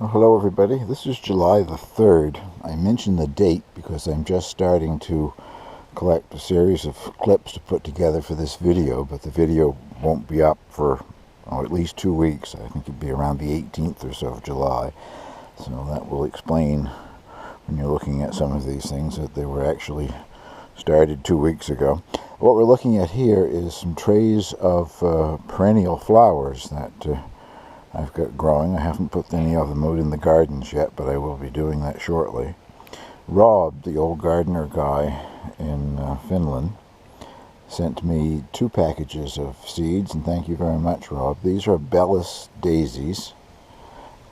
Well, hello everybody. This is July the 3rd. I mentioned the date because I'm just starting to collect a series of clips to put together for this video, but the video won't be up for at least 2 weeks. I think it'd be around the 18th or so of July. So that will explain, when you're looking at some of these things, that they were actually started 2 weeks ago. What we're looking at here is some trays of perennial flowers that I've got growing. I haven't put any of them out in the gardens yet, but I will be doing that shortly. Rob, the old gardener guy in Finland, sent me 2 packages of seeds, and thank you very much, Rob. These are Bellis daisies,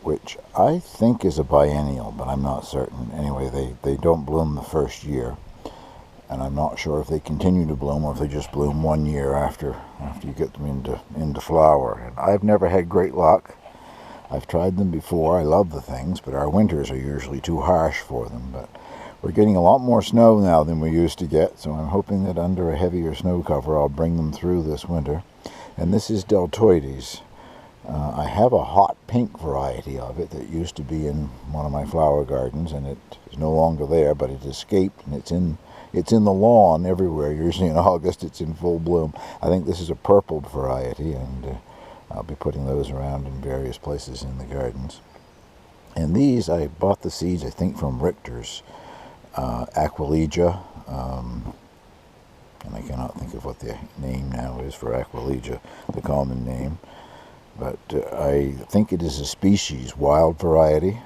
which I think is a biennial, but I'm not certain. Anyway, they don't bloom the first year, and I'm not sure if they continue to bloom or if they just bloom 1 year after you get them into flower. And I've never had great luck. I've tried them before. I love the things, but our winters are usually too harsh for them. But we're getting a lot more snow now than we used to get, so I'm hoping that under a heavier snow cover I'll bring them through this winter. And this is Deltoides. I have a hot pink variety of it that used to be in one of my flower gardens, and it is no longer there, but it escaped, and it's in the lawn everywhere. Usually in August it's in full bloom. I think this is a purpled variety, and I'll be putting those around in various places in the gardens. And these, I bought the seeds, I think, from Richter's. Aquilegia, and I cannot think of what the name now is for Aquilegia, the common name. But I think it is a species, wild variety,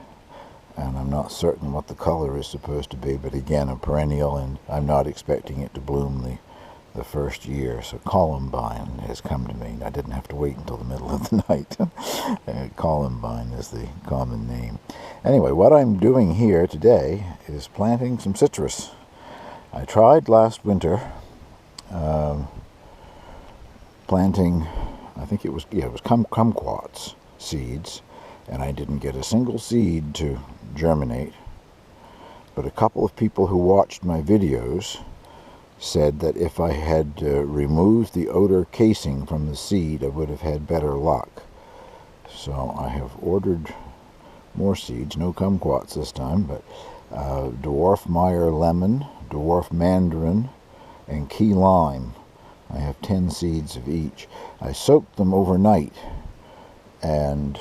and I'm not certain what the color is supposed to be, but again, a perennial, and I'm not expecting it to bloom the first year. So Columbine has come to me. I didn't have to wait until the middle of the night. Columbine is the common name. Anyway, what I'm doing here today is planting some citrus. I tried last winter planting, I think it was kumquats seeds, and I didn't get a single seed to germinate. But a couple of people who watched my videos said that if I had removed the outer casing from the seed, I would have had better luck. So I have ordered more seeds, no kumquats this time, but dwarf Meyer lemon, dwarf mandarin, and key lime. I have 10 seeds of each. I soaked them overnight and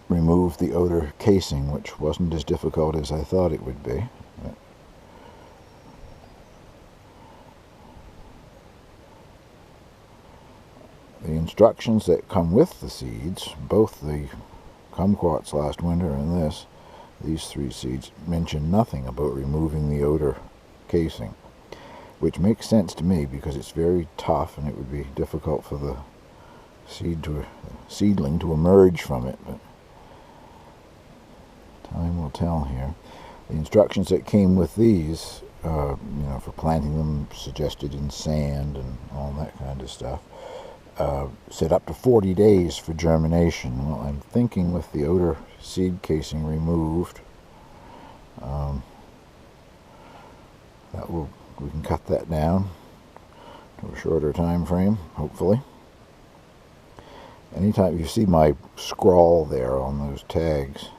removed the outer casing, which wasn't as difficult as I thought it would be. The instructions that come with the seeds, both the kumquats last winter and these 3 seeds, mention nothing about removing the outer casing, which makes sense to me because it's very tough and it would be difficult for the seedling to emerge from it. But time will tell here. The instructions that came with these, for planting them, suggested in sand and all that kind of stuff. Said up to 40 days for germination. Well, I'm thinking with the outer seed casing removed, we can cut that down to a shorter time frame, hopefully. Anytime you see my scrawl there on those tags,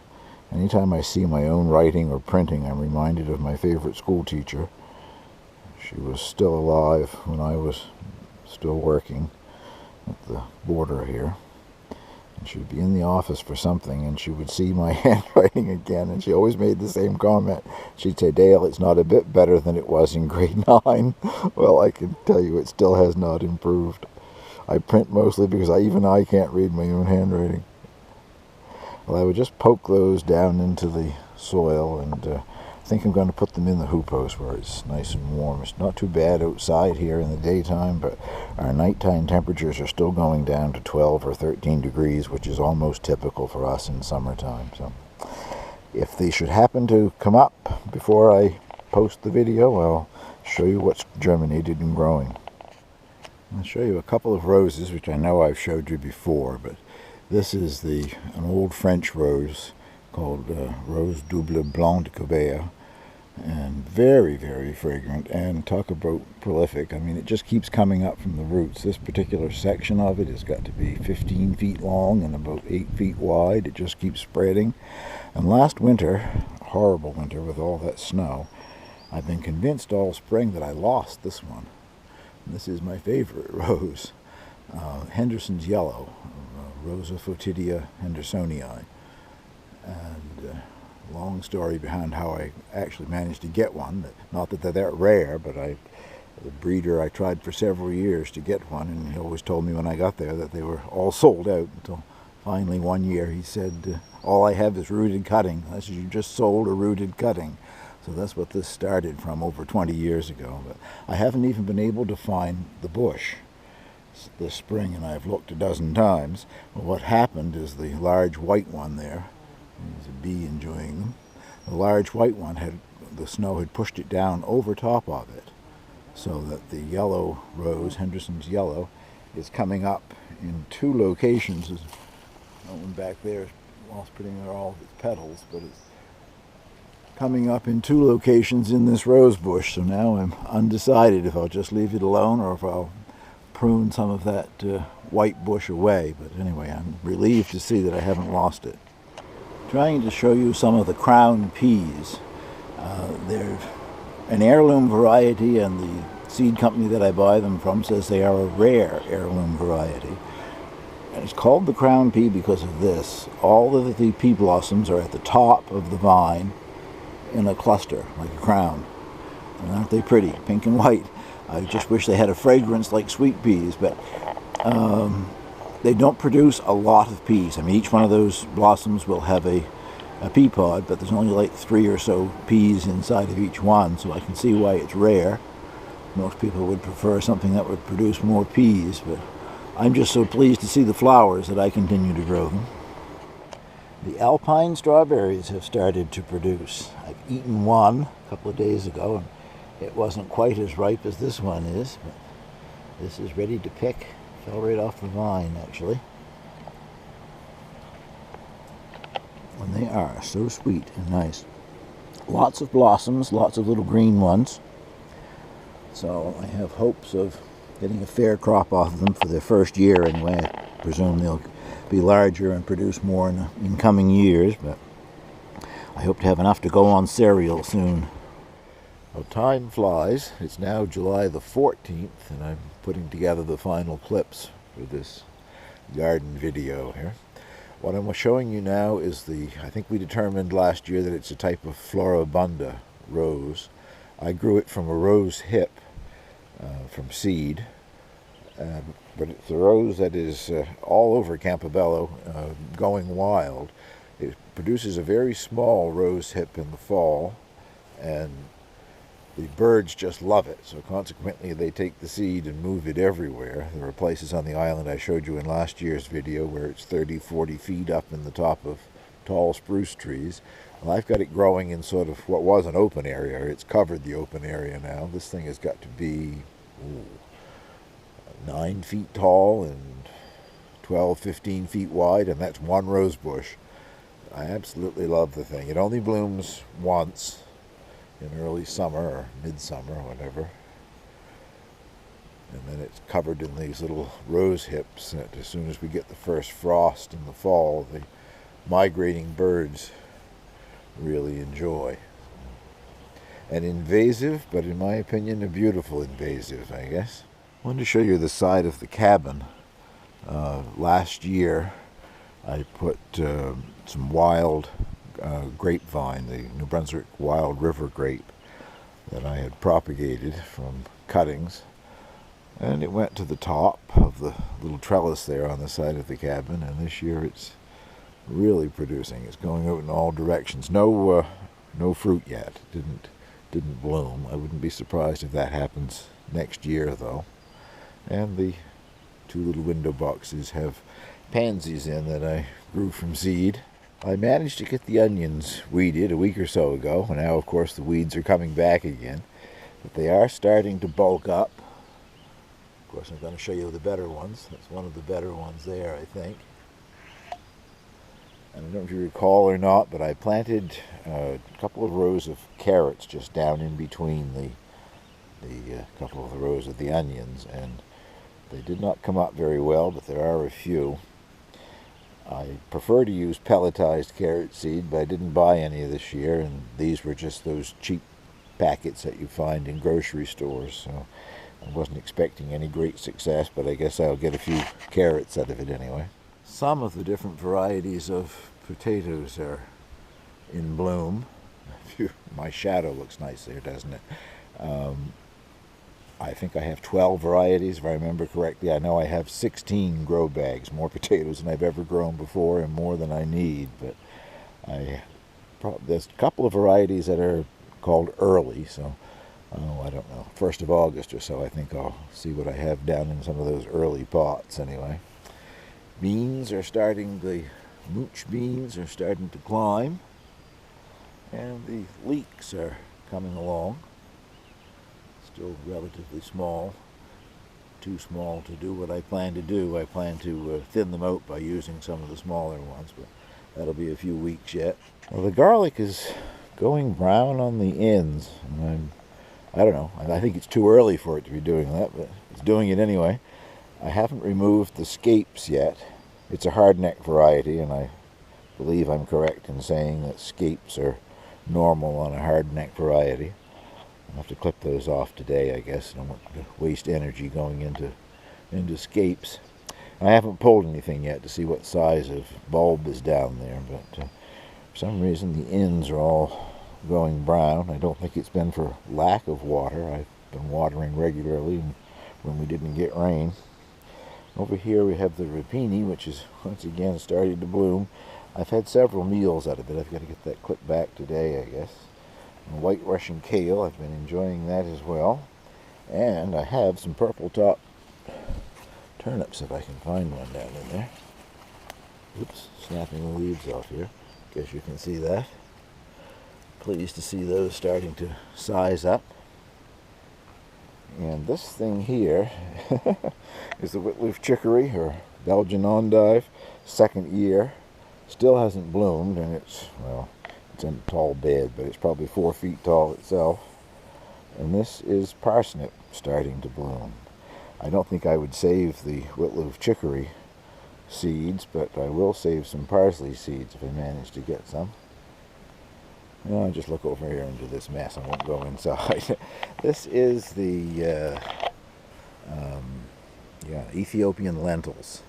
anytime I see my own writing or printing, I'm reminded of my favorite school teacher. She was still alive when I was still working at the border here, and she'd be in the office for something, and she would see my handwriting again, and she always made the same comment. She'd say, "Dale, it's not a bit better than it was in grade 9. Well, I can tell you it still has not improved. I print mostly because even I can't read my own handwriting. Well, I would just poke those down into the soil, and I think I'm going to put them in the hoopos where it's nice and warm. It's not too bad outside here in the daytime, but our nighttime temperatures are still going down to 12 or 13 degrees, which is almost typical for us in summertime. So if they should happen to come up before I post the video, I'll show you what's germinated and growing. I'll show you a couple of roses, which I know I've showed you before, but this is an old French rose called Rose Double Blanc de Corbea. and very, very fragrant, and talk about prolific. I mean, it just keeps coming up from the roots. This particular section of it has got to be 15 feet long and about 8 feet wide. It just keeps spreading. And last winter, horrible winter with all that snow, I've been convinced all spring that I lost this one. And this is my favorite rose, Henderson's Yellow, Rosa Fotidia hendersonii. And long story behind how I actually managed to get one. Not that they're that rare, but the breeder, I tried for several years to get one, and he always told me when I got there that they were all sold out, until finally one year he said, all I have is rooted cutting. I said, you just sold a rooted cutting. So that's what this started from over 20 years ago. But I haven't even been able to find the bush this spring, and I've looked a dozen times. Well, what happened is the large white one there, there's a bee enjoying them, the large white one, the snow had pushed it down over top of it, so that the yellow rose, Henderson's Yellow, is coming up in two locations. There's one back there, lost putting there all of its petals, but it's coming up in two locations in this rose bush. So now I'm undecided if I'll just leave it alone or if I'll prune some of that white bush away. But anyway, I'm relieved to see that I haven't lost it. Trying to show you some of the crown peas. They're an heirloom variety, and the seed company that I buy them from says they are a rare heirloom variety. And it's called the crown pea because of this. All of the pea blossoms are at the top of the vine in a cluster, like a crown. And aren't they pretty, pink and white? I just wish they had a fragrance like sweet peas, but they don't produce a lot of peas. I mean, each one of those blossoms will have a pea pod, but there's only like 3 or so peas inside of each one, so I can see why it's rare. Most people would prefer something that would produce more peas, but I'm just so pleased to see the flowers that I continue to grow them. The Alpine strawberries have started to produce. I've eaten one a couple of days ago, and it wasn't quite as ripe as this one is, but this is ready to pick. Fell right off the vine, actually. And they are so sweet and nice. Lots of blossoms, lots of little green ones. So I have hopes of getting a fair crop off of them for their first year anyway. I presume they'll be larger and produce more in coming years, but I hope to have enough to go on cereal soon. Well, time flies. It's now July the 14th, and I'm putting together the final clips for this garden video here. What I'm showing you now is I think we determined last year that it's a type of Floribunda rose. I grew it from a rose hip, from seed, but it's a rose that is all over Campobello, going wild. It produces a very small rose hip in the fall, and the birds just love it, so consequently they take the seed and move it everywhere. There are places on the island I showed you in last year's video where it's 30, 40 feet up in the top of tall spruce trees. Well, I've got it growing in sort of what was an open area. It's covered the open area now. This thing has got to be 9 feet tall and 12, 15 feet wide, and that's one rose bush. I absolutely love the thing. It only blooms once in early summer or midsummer or whatever, and then it's covered in these little rose hips that as soon as we get the first frost in the fall, the migrating birds really enjoy. An invasive, but in my opinion a beautiful invasive, I guess. I wanted to show you the side of the cabin. Last year I put some wild grapevine, the New Brunswick wild river grape that I had propagated from cuttings, and it went to the top of the little trellis there on the side of the cabin, and this year it's really producing. It's going out in all directions. No fruit yet. Didn't bloom. I wouldn't be surprised if that happens next year though. And the two little window boxes have pansies in that I grew from seed. I managed to get the onions weeded a week or so ago, and now of course the weeds are coming back again, but they are starting to bulk up. Of course I'm going to show you the better ones. That's one of the better ones there, I think. I don't know if you recall or not, but I planted a couple of rows of carrots just down in between the couple of the rows of the onions, and they did not come up very well, but there are a few. I prefer to use pelletized carrot seed, but I didn't buy any this year, and these were just those cheap packets that you find in grocery stores, so I wasn't expecting any great success, but I guess I'll get a few carrots out of it anyway. Some of the different varieties of potatoes are in bloom. My shadow looks nice there, doesn't it? I think I have 12 varieties, if I remember correctly. I know I have 16 grow bags, more potatoes than I've ever grown before and more than I need, but there's a couple of varieties that are called early, so I don't know, 1st of August or so. I think I'll see what I have down in some of those early pots anyway. Beans are starting, the Meuch beans are starting to climb, and the leeks are coming along. Still relatively small, too small to do what I plan to do. I plan to thin them out by using some of the smaller ones, but that'll be a few weeks yet. Well, the garlic is going brown on the ends, and I don't know, I think it's too early for it to be doing that, but it's doing it anyway. I haven't removed the scapes yet. It's a hardneck variety, and I believe I'm correct in saying that scapes are normal on a hardneck variety. I'll have to clip those off today, I guess. I don't want to waste energy going into scapes. I haven't pulled anything yet to see what size of bulb is down there, but for some reason the ends are all going brown. I don't think it's been for lack of water. I've been watering regularly when we didn't get rain. Over here we have the Rapini, which is once again starting to bloom. I've had several meals out of it. I've got to get that clipped back today, I guess. And White Russian Kale, I've been enjoying that as well. And I have some purple top turnips, if I can find one down in there. Oops, snapping the leaves off here. Guess you can see that. Pleased to see those starting to size up. And this thing here is the Whitleaf Chicory, or Belgian endive, 2nd year. Still hasn't bloomed, and it's in a tall bed, but it's probably 4 feet tall itself. And this is parsnip starting to bloom. I don't think I would save the Whitleaf Chicory seeds, but I will save some parsley seeds if I manage to get some. I'll just look over here into this mess. I won't go inside. This is the Ethiopian lentils.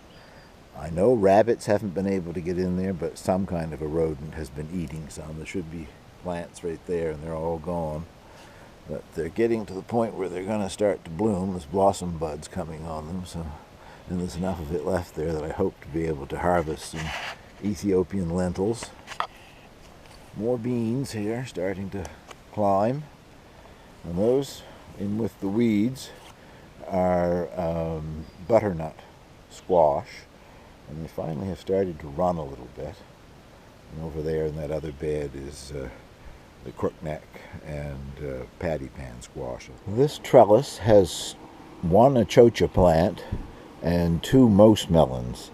I know rabbits haven't been able to get in there, but some kind of a rodent has been eating some. There should be plants right there, and they're all gone. But they're getting to the point where they're going to start to bloom. There's blossom buds coming on them, and there's enough of it left there that I hope to be able to harvest some Ethiopian lentils. More beans here starting to climb, and those in with the weeds are butternut squash, and they finally have started to run a little bit. And over there in that other bed is the crookneck and pattypan squash. This trellis has 1 Achocha plant and 2 most melons.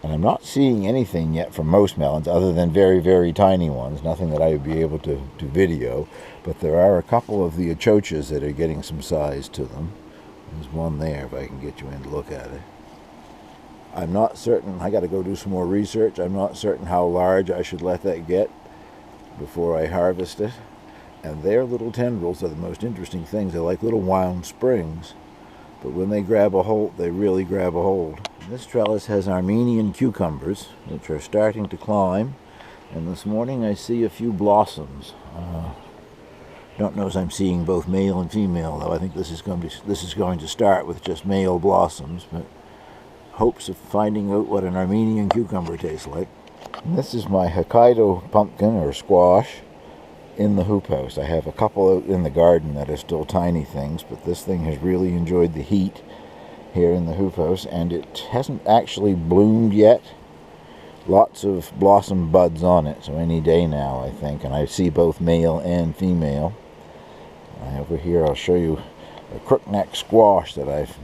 And I'm not seeing anything yet from most melons other than very, very tiny ones. Nothing that I would be able to video. But there are a couple of the Achochas that are getting some size to them. There's one there if I can get you in to look at it. I'm not certain. I got to go do some more research. I'm not certain how large I should let that get before I harvest it. And their little tendrils are the most interesting things. They're like little wound springs. But when they grab a hold, they really grab a hold. This trellis has Armenian cucumbers, which are starting to climb. And this morning I see a few blossoms. Don't know as I'm seeing both male and female, though. I think this is going to start with just male blossoms, but hopes of finding out what an Armenian cucumber tastes like. And this is my Hokkaido pumpkin, or squash, in the hoop house. I have a couple out in the garden that are still tiny things, but this thing has really enjoyed the heat here in the hoop house, and it hasn't actually bloomed yet. Lots of blossom buds on it, so any day now, I think, and I see both male and female. Over here I'll show you a crookneck squash that I've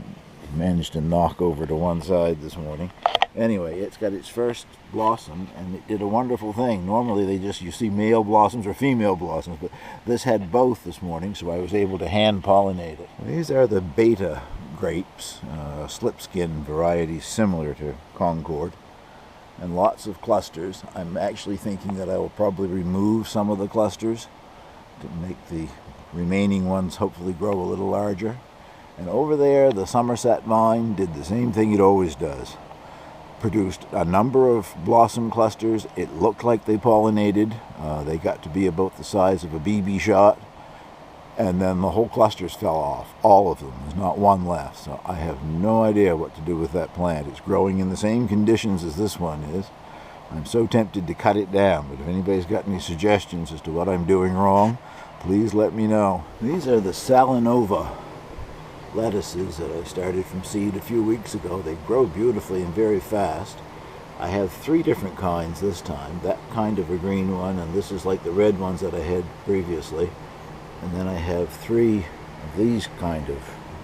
managed to knock over to one side this morning. Anyway, it's got its first blossom, and it did a wonderful thing. Normally you see male blossoms or female blossoms, but this had both this morning, so I was able to hand pollinate it. These are the beta grapes, slipskin varieties similar to Concord, and lots of clusters. I'm actually thinking that I will probably remove some of the clusters to make the remaining ones hopefully grow a little larger. And over there, the Somerset vine did the same thing it always does. Produced a number of blossom clusters. It looked like they pollinated. They got to be about the size of a BB shot, and then the whole clusters fell off. All of them. There's not one left. So I have no idea what to do with that plant. It's growing in the same conditions as this one is. I'm so tempted to cut it down, but if anybody's got any suggestions as to what I'm doing wrong, please let me know. These are the Salanova lettuces that I started from seed a few weeks ago. They grow beautifully and very fast. I have 3 different kinds this time. That kind of a green one, and this is like the red ones that I had previously. And then I have 3 of these kind of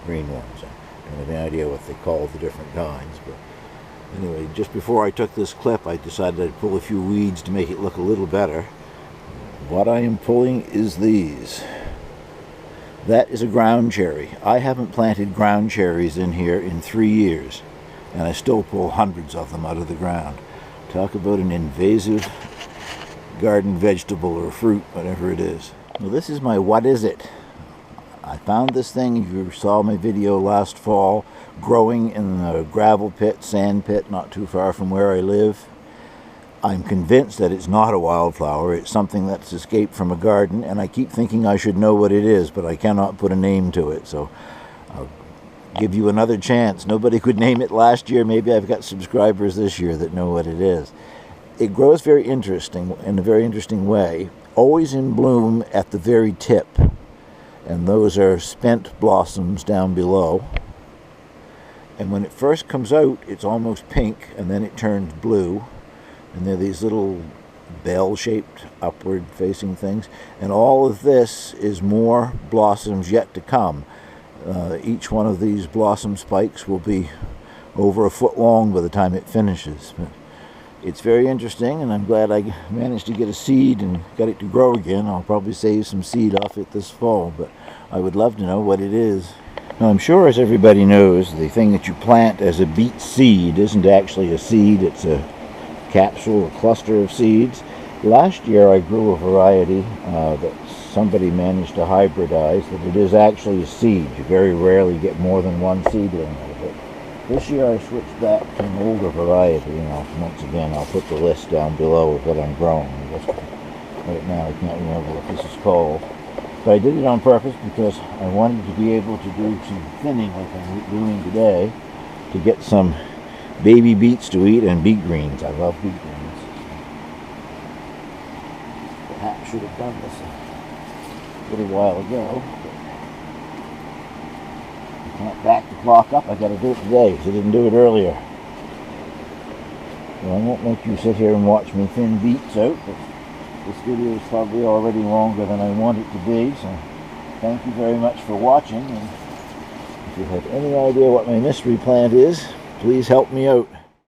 green ones. I don't have any idea what they call the different kinds, but anyway, just before I took this clip, I decided I'd pull a few weeds to make it look a little better. What I am pulling is these. That is a ground cherry. I haven't planted ground cherries in here in 3 years, and I still pull hundreds of them out of the ground. Talk about an invasive garden vegetable or fruit, whatever it is. Well, this is my what is it. I found this thing, if you saw my video last fall, growing in a gravel pit, sand pit, not too far from where I live. I'm convinced that it's not a wildflower. It's something that's escaped from a garden, and I keep thinking I should know what it is, but I cannot put a name to it. So I'll give you another chance. Nobody could name it last year. Maybe I've got subscribers this year that know what it is. It grows very interesting, in a very interesting way, always in bloom at the very tip. And those are spent blossoms down below. And when it first comes out, it's almost pink, and then it turns blue. And they're these little bell-shaped, upward-facing things. And all of this is more blossoms yet to come. Each one of these blossom spikes will be over a foot long by the time it finishes. But it's very interesting, and I'm glad I managed to get a seed and got it to grow again. I'll probably save some seed off it this fall, but I would love to know what it is. Now, I'm sure, as everybody knows, the thing that you plant as a beet seed isn't actually a seed. It's a capsule, a cluster of seeds. Last year I grew a variety that somebody managed to hybridize, that it is actually a seed. You very rarely get more than one seedling out of it. This year I switched back to an older variety, and once again I'll put the list down below of what I'm growing. Right now I can't remember what this is called. But I did it on purpose because I wanted to be able to do some thinning like I'm doing today to get some baby beets to eat and beet greens. I love beet greens. Perhaps should have done this a little while ago. I can't back the clock up. I got to do it today because I didn't do it earlier. Well, I won't make you sit here and watch me thin beets out, but this video is probably already longer than I want it to be. So thank you very much for watching. And if you have any idea what my mystery plant is, please help me out.